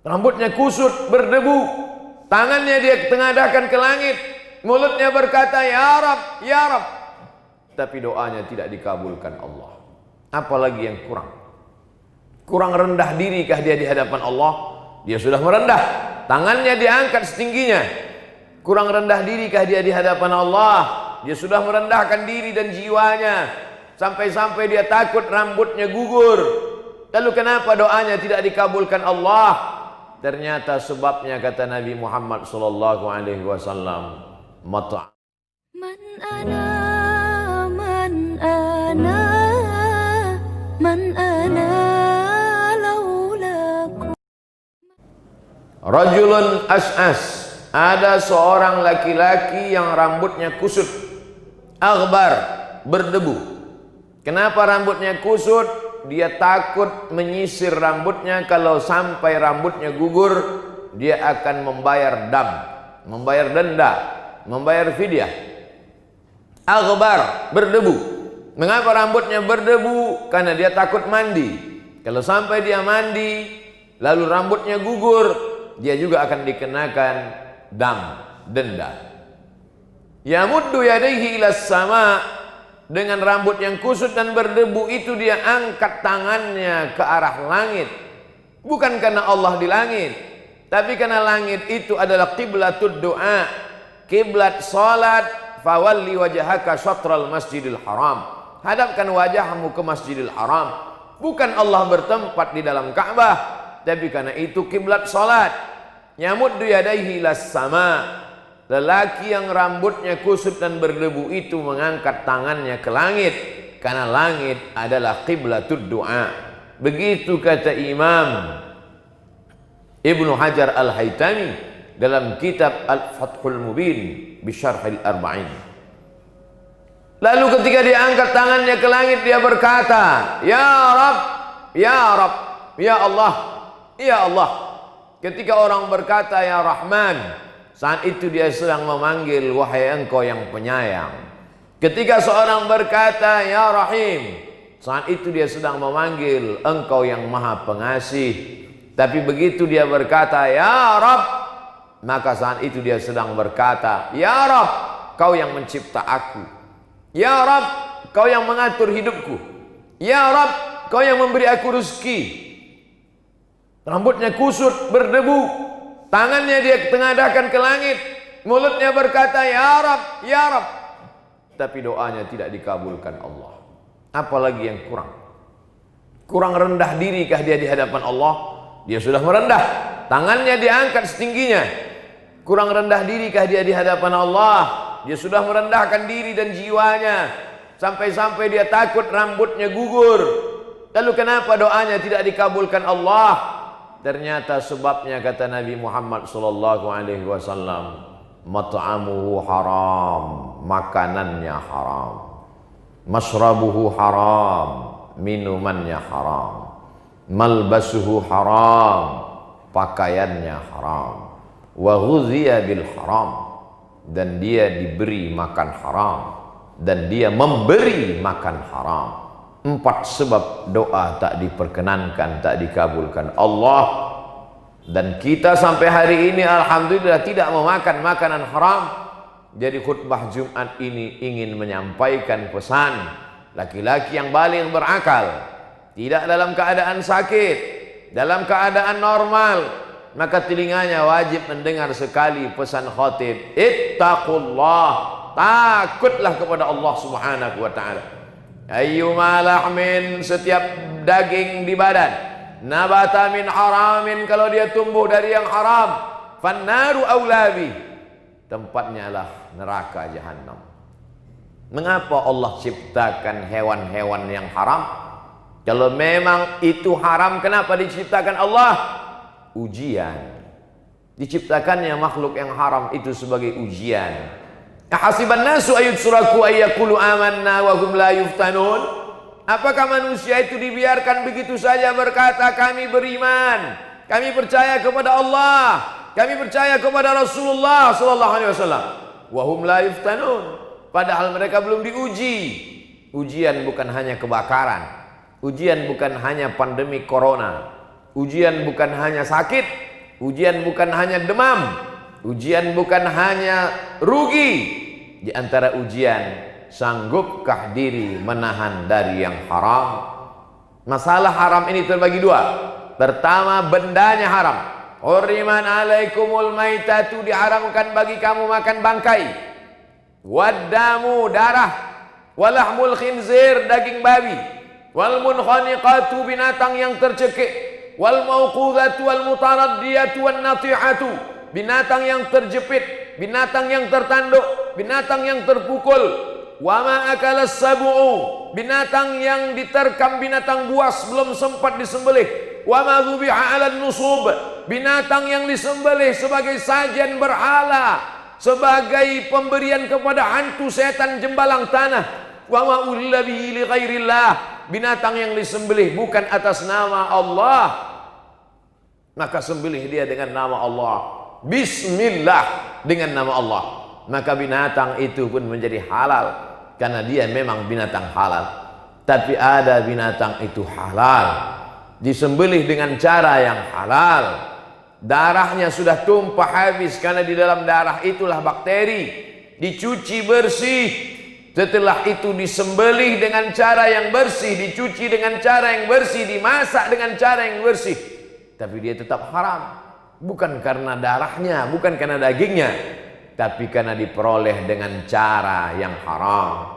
Rambutnya kusut, berdebu, tangannya dia tengadahkan ke langit, mulutnya berkata ya Rab, ya Rab, tapi doanya tidak dikabulkan Allah. Apalagi yang kurang? Kurang rendah dirikah dia di hadapan Allah? Dia sudah merendah, tangannya diangkat setingginya. Kurang rendah dirikah dia di hadapan Allah? Dia sudah merendahkan diri dan jiwanya, sampai-sampai dia takut rambutnya gugur. Lalu kenapa doanya tidak dikabulkan Allah? Ternyata sebabnya, kata Nabi Muhammad sallallahu alaihi wasallam, mata' man ana laulaku. Rajulun as'as, ada seorang laki-laki yang rambutnya kusut, aghbar, berdebu. Kenapa rambutnya kusut? Dia takut menyisir rambutnya, kalau sampai rambutnya gugur dia akan membayar dam, membayar denda, membayar fidyah. Aghbar, berdebu. Mengapa rambutnya berdebu? Karena dia takut mandi. Kalau sampai dia mandi lalu rambutnya gugur, dia juga akan dikenakan dam, denda. Yamuddu yadayhi ilas sama, dengan rambut yang kusut dan berdebu itu dia angkat tangannya ke arah langit. Bukan karena Allah di langit, tapi karena langit itu adalah qiblatud doa, kiblat salat. Fawalli wajhaka syatral masjidil haram, hadapkan wajahmu ke masjidil haram. Bukan Allah bertempat di dalam Ka'bah, tapi karena itu kiblat salat. Yamuddu yadayhi ilas sama, lelaki yang rambutnya kusut dan berdebu itu mengangkat tangannya ke langit, karena langit adalah qiblatud doa. Begitu kata Imam Ibnu Hajar Al-Haytami dalam kitab Al-Fathul Mubin Bisyarhil Arba'in. Lalu ketika dia angkat tangannya ke langit, dia berkata, ya Rab, ya Rab, ya Allah, ya Allah. Ketika orang berkata ya Rahman, saat itu dia sedang memanggil wahai engkau yang penyayang. Ketika seorang berkata ya Rahim, saat itu dia sedang memanggil engkau yang maha pengasih. Tapi begitu dia berkata ya Rabb, maka saat itu dia sedang berkata ya Rabb, kau yang mencipta aku. Ya Rabb, kau yang mengatur hidupku. Ya Rabb, kau yang memberi aku rezeki. Rambutnya kusut, berdebu, tangannya dia tengadahkan ke langit, mulutnya berkata ya Rab, ya Rab, tapi doanya tidak dikabulkan Allah. Apalagi yang kurang? Kurang rendah dirikah dia di hadapan Allah? Dia sudah merendah, tangannya diangkat setingginya. Kurang rendah dirikah dia di hadapan Allah? Dia sudah merendahkan diri dan jiwanya, sampai-sampai dia takut rambutnya gugur. Lalu kenapa doanya tidak dikabulkan Allah? Ternyata sebabnya, kata Nabi Muhammad sallallahu alaihi wasallam, mat'amuhu haram, makanannya haram, masrabuhu haram, minumannya haram, malbasuhu haram, pakaiannya haram, wa ghuziya bil haram, dan dia diberi makan haram, dan dia memberi makan haram. 4 sebab doa tak diperkenankan, tak dikabulkan Allah. Dan kita sampai hari ini alhamdulillah tidak memakan makanan haram. Jadi khutbah Jumat ini ingin menyampaikan pesan laki-laki yang baligh berakal, tidak dalam keadaan sakit, dalam keadaan normal, maka telinganya wajib mendengar sekali pesan khatib, ittaqullah, takutlah kepada Allah Subhanahu wa taala. Ayyuma lahmin, setiap daging di badan, nabata min haramin, kalau dia tumbuh dari yang haram, fannaru aulabi, tempatnya lah neraka jahanam. Mengapa Allah ciptakan hewan-hewan yang haram? Kalau memang itu haram, kenapa diciptakan Allah? Ujian. Diciptakannya makhluk yang haram itu sebagai ujian. Ahasiban nasu ayyutsraku ayyaqulu amanna wa hum la yuftanun. Apakah manusia itu dibiarkan begitu saja berkata kami beriman, kami percaya kepada Allah, kami percaya kepada Rasulullah sallallahu alaihi wasallam, wa hum la yuftanun, padahal mereka belum diuji. Ujian bukan hanya kebakaran, ujian bukan hanya pandemi corona, ujian bukan hanya sakit, Ujian bukan hanya demam, ujian bukan hanya rugi. Di antara ujian, sanggupkah diri menahan dari yang haram? Masalah haram ini terbagi dua. Pertama, bendanya haram. Hurriman alaikumul maitatu, diharamkan bagi kamu makan bangkai. Waddamu, darah. Walahmul khinzir, daging babi. Wal munkhaniqatu, binatang yang tercekik. Wal mauqudhatu wal mutaraddiyatu wan natihatu, binatang yang terjepit, binatang yang tertanduk, binatang yang terpukul. Wa ma akalas sab'u, binatang yang diterkam, binatang buas belum sempat disembelih. Wa ma dzubiha 'alan nusub, binatang yang disembelih sebagai sajian berhala, sebagai pemberian kepada hantu setan jembalang tanah. Wa ma uhilla bihi li ghairillah, binatang yang disembelih bukan atas nama Allah, maka sembelih dia dengan nama Allah. Bismillah, dengan nama Allah. Maka binatang itu pun menjadi halal, karena dia memang binatang halal. Tapi ada binatang itu halal, disembelih dengan cara yang halal. Darahnya sudah tumpah habis, karena di dalam darah itulah bakteri. Dicuci bersih. Setelah itu disembelih dengan cara yang bersih, dicuci dengan cara yang bersih, dimasak dengan cara yang bersih. Tapi dia tetap haram. Bukan karena darahnya, bukan karena dagingnya, tapi karena diperoleh dengan cara yang haram.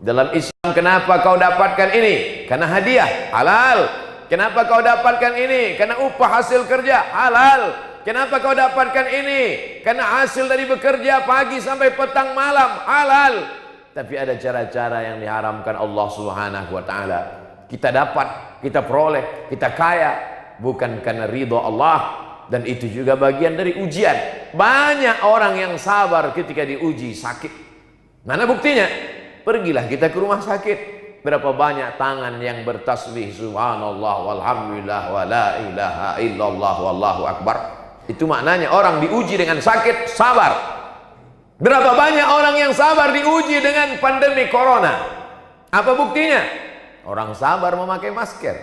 Dalam Islam, kenapa kau dapatkan ini? Karena hadiah, halal. Kenapa kau dapatkan ini? Karena upah hasil kerja, halal. Kenapa kau dapatkan ini? Karena hasil dari bekerja pagi sampai petang malam, halal. Tapi ada cara-cara yang diharamkan Allah Subhanahu wa ta'ala. Kita dapat, kita peroleh, kita kaya, bukan karena ridho Allah. Dan itu juga bagian dari ujian. Banyak orang yang sabar ketika diuji sakit. Mana buktinya? Pergilah kita ke rumah sakit. Berapa banyak tangan yang bertasbih subhanallah walhamdulillah wa la ilaha illallah wallahu akbar. Itu maknanya orang diuji dengan sakit, sabar. Berapa banyak orang yang sabar diuji dengan pandemi corona? Apa buktinya? Orang sabar memakai masker,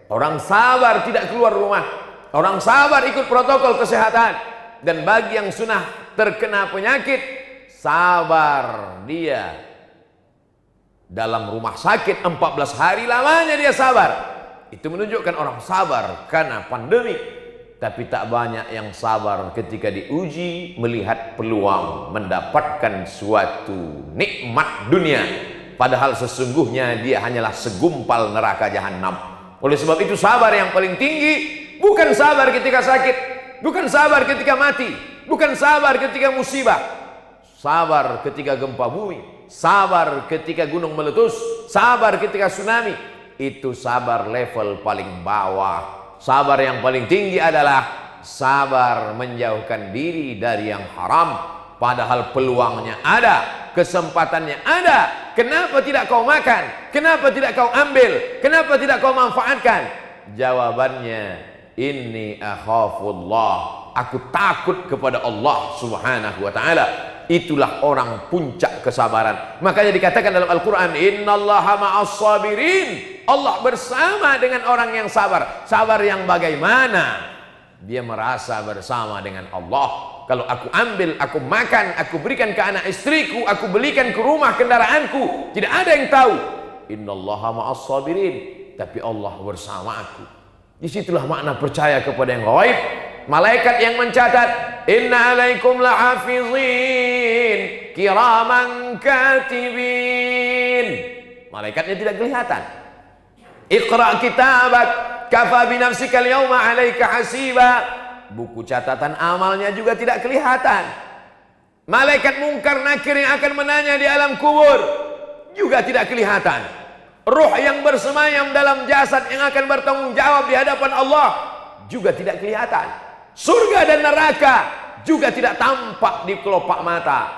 orang sabar tidak keluar rumah, orang sabar ikut protokol kesehatan. Dan bagi yang sudah terkena penyakit, sabar dia dalam rumah sakit 14 hari lamanya dia sabar. Itu menunjukkan orang sabar karena pandemi. Tapi tak banyak yang sabar ketika diuji, melihat peluang mendapatkan suatu nikmat dunia, padahal sesungguhnya dia hanyalah segumpal neraka jahanam. Oleh sebab itu, sabar yang paling tinggi bukan sabar ketika sakit, bukan sabar ketika mati, bukan sabar ketika musibah. Sabar ketika gempa bumi, sabar ketika gunung meletus, sabar ketika tsunami. Itu sabar level paling bawah. Sabar yang paling tinggi adalah sabar menjauhkan diri dari yang haram, padahal peluangnya ada, kesempatannya ada. Kenapa tidak kau makan? Kenapa tidak kau ambil? Kenapa tidak kau manfaatkan? Jawabannya, inni akhafullah, aku takut kepada Allah Subhanahu wa ta'ala. Itulah orang puncak kesabaran. Makanya dikatakan dalam Al-Quran, innallaha ma'as sabirin, Allah bersama dengan orang yang sabar. Sabar yang bagaimana? Dia merasa bersama dengan Allah. Kalau aku ambil, aku makan, aku berikan ke anak istriku, aku belikan ke rumah kendaraanku, tidak ada yang tahu. Innallaha ma'as sabirin, tapi Allah bersama aku. Disitulah makna percaya kepada yang gaib. Malaikat yang mencatat, inna alaikum lahafizin kiraman katibin. Malaikatnya tidak kelihatan. Iqra kitabak kafa binafsika al-yawma 'alaika hasiba. Buku catatan amalnya juga tidak kelihatan. Malaikat mungkar nakir yang akan menanya di alam kubur juga tidak kelihatan. Ruh yang bersemayam dalam jasad yang akan bertanggung jawab di hadapan Allah juga tidak kelihatan. Surga dan neraka juga tidak tampak di kelopak mata.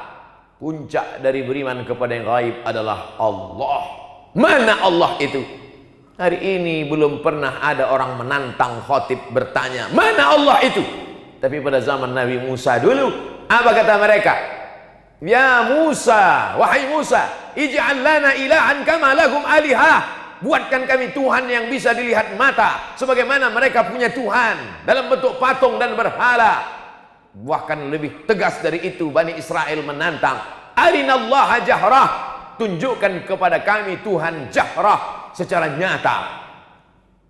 Puncak dari beriman kepada yang gaib adalah Allah. Mana Allah itu? Hari ini belum pernah ada orang menantang khatib bertanya, mana Allah itu? Tapi pada zaman Nabi Musa dulu, apa kata mereka? Ya Musa, wahai Musa, ij'al lana ilahan kama lahum alihah. buatkan kami Tuhan yang bisa dilihat mata, sebagaimana mereka punya Tuhan dalam bentuk patung dan berhala. Bahkan lebih tegas dari itu, Bani Israel menantang, arinallaha jahrah, tunjukkan kepada kami Tuhan jahrah, secara nyata.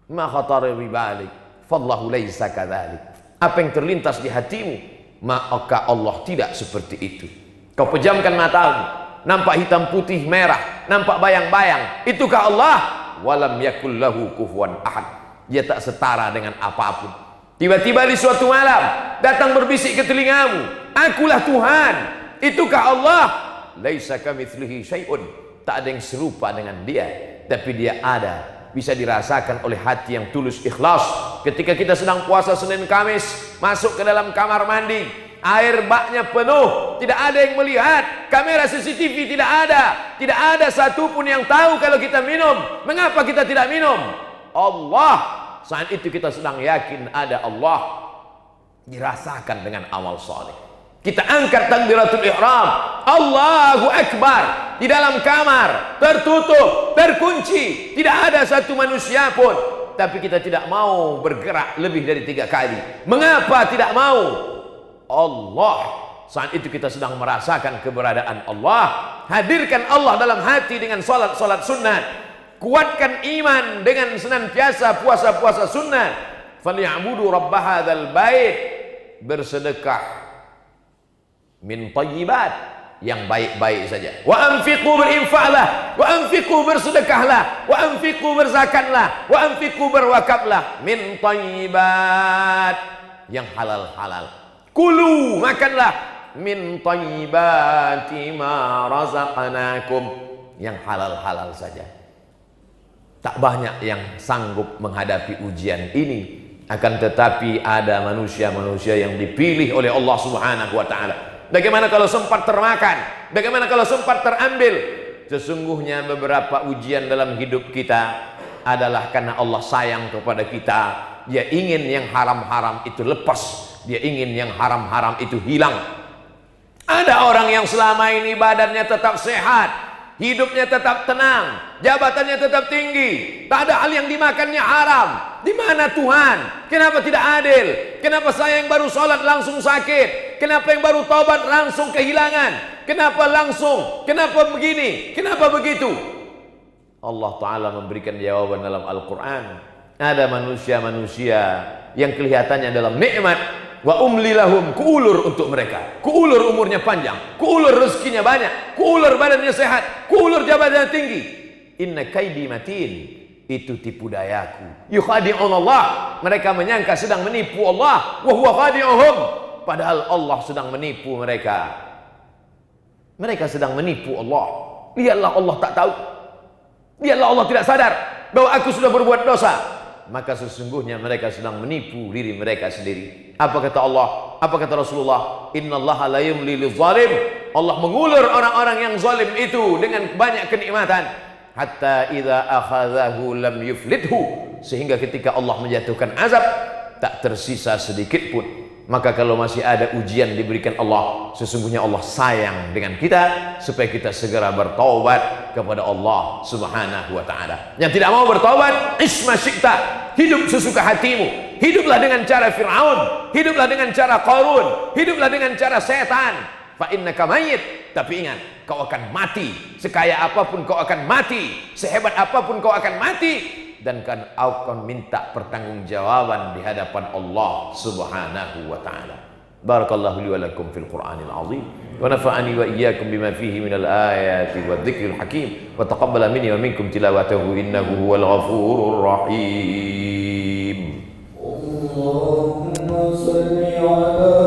Ma khatara bi balik, fallahu laisa kadzalik. Apa yang terlintas di hatimu, maka Allah tidak seperti itu. Kau pejamkan matamu, nampak hitam putih merah, nampak bayang-bayang, itukah Allah? Walam yakul lahu kufuwan ahad. Dia tak setara dengan apapun. Tiba-tiba di suatu malam datang berbisik ke telingamu, akulah Tuhan, itukah Allah? Laisa kamitslihi syai'un. Tak ada yang serupa dengan dia, tapi dia ada. Bisa dirasakan oleh hati yang tulus ikhlas. Ketika kita sedang puasa Senin Kamis, masuk ke dalam kamar mandi, air baknya penuh, tidak ada yang melihat, kamera CCTV tidak ada satupun yang tahu kalau kita minum. Mengapa kita tidak minum? Allah, saat itu kita sedang yakin ada Allah, dirasakan dengan amal soleh. Kita angkat takbiratul ihram, Allahu Akbar, di dalam kamar, tertutup, terkunci, tidak ada satu manusia pun. Tapi kita tidak mau bergerak lebih dari 3 kali. Mengapa tidak mau? Allah, saat itu kita sedang merasakan keberadaan Allah. Hadirkan Allah dalam hati dengan salat-salat sunnah. Kuatkan iman dengan senantiasa puasa-puasa sunnah. Falyabudu rabb hadzal bait, bersedekah min thayyibat, yang baik-baik saja. Wa anfiqu, berinfaklah, wa anfiqu, bersedekahlah, wa anfiqu, berzakatlah, wa anfiqu, berwakaflah, min thayyibat, yang halal-halal. Kulu, makanlah, min thayyibati ma razaqnakum, yang halal-halal saja. Tak banyak yang sanggup menghadapi ujian ini, akan tetapi ada manusia-manusia yang dipilih oleh Allah Subhanahu wa taala. Bagaimana kalau sempat termakan? Bagaimana kalau sempat terambil? Sesungguhnya beberapa ujian dalam hidup kita adalah karena Allah sayang kepada kita. Dia ingin yang haram-haram itu lepas, dia ingin yang haram-haram itu hilang. Ada orang yang selama ini badannya tetap sehat, hidupnya tetap tenang, jabatannya tetap tinggi, tak ada hal yang dimakannya haram. Di mana Tuhan? Kenapa tidak adil? Kenapa saya yang baru sholat langsung sakit? Kenapa yang baru taubat langsung kehilangan? Kenapa langsung? Kenapa begini? Kenapa begitu? Allah Ta'ala memberikan jawaban dalam Al-Quran. Ada manusia-manusia yang kelihatannya dalam nikmat, wa umli lahum, kuulur untuk mereka, kuulur umurnya panjang, kuulur rezekinya banyak, kuulur badannya sehat, kuulur jabatannya tinggi. Inna kaidi matin, itu tipu dayaku. Yukhadi'un Allah, mereka menyangka sedang menipu Allah, wa huwa khadi'uhum, padahal Allah sedang menipu mereka. Mereka sedang menipu Allah. Lihatlah Allah tak tahu, lihatlah Allah tidak sadar bahwa aku sudah berbuat dosa. Maka sesungguhnya mereka sedang menipu diri mereka sendiri. Apa kata Allah? Apa kata Rasulullah? Innallaha la yumli lizalim. Allah mengulur orang-orang yang zalim itu dengan banyak kenikmatan. Hatta idza akhadhahu lam yuflithu, sehingga ketika Allah menjatuhkan azab tak tersisa sedikit pun. Maka kalau masih ada ujian diberikan Allah, sesungguhnya Allah sayang dengan kita supaya kita segera bertaubat kepada Allah Subhanahu wa taala. Yang tidak mau bertaubat, isma syi'ta, hidup sesuka hatimu. Hiduplah dengan cara Fir'aun, hiduplah dengan cara Qarun, hiduplah dengan cara setan. Fa innaka mayyit, tapi ingat, kau akan mati. Sekaya apapun kau akan mati, sehebat apapun kau akan mati, dan kan akan minta pertanggungjawaban di hadapan Allah Subhanahu wa taala. Barakallahu li wa lakum fil Qur'anil azim wa nafa'ani wa iyyakum bima fihi minal ayati wadh-dhikril hakim wa taqabbala minni wa minkum tilawatahu innahu huwal ghafurur rahim. Allahumma shalli ala